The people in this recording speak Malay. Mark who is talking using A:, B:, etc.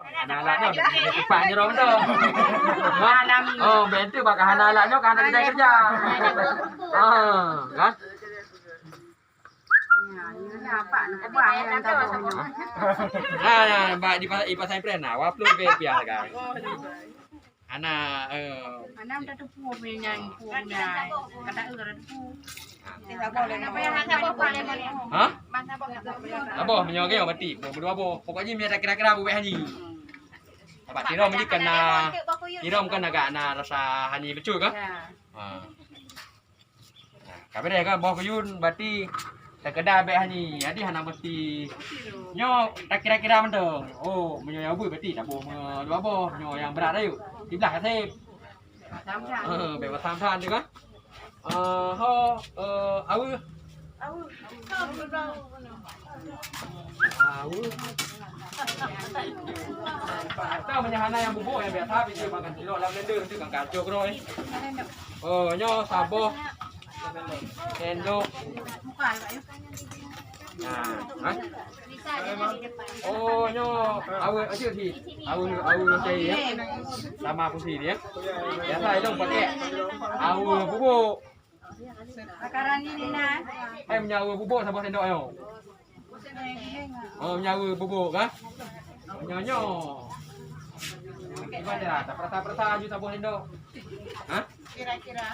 A: Anak-anak tu cepatnya orang tu. Malam. Oh, bentu bakal anak-anak tu kan ada kerja. Kan? Mbak di pasar Pren nah, waplu be piah kan. Anak
B: Anak udah tepu punya punya. Kata udah tepu.
A: Hah? Abo menyoge mati. Berdua abo. Pokoknya mi ada kira-kira bu hani. Pak Tiro ni kena Tiro kan agak na rasa hani betul kan? Ha. Kami dah kan bawa kuyun berarti sekedar be hani. Jadi hana mesti nyo tak kira-kira mendong. Oh, menyo yang bu berarti tak boleh dua abo. Nyo yang berat ayo. Tibelah kasih. Be tham tu kan? Ho awu. Tahu menyahana yang bubuk yang biasa bisa makan kilo lam blender tu kan kacau keroi. Nyo sabo. Sendok. Nah, oh nyo awu aja sih. Awu cai ya. Sama fungsi dia. Biasa itu pakai awu bubuk.
B: Sekarang ini nah.
A: Menyawa bubuk sama sendok ayo. Menyawa bubuk kan? Nyo. Gimana lah? Tak perasa-perasa aja sama sendok. Hah?
B: Kira-kira.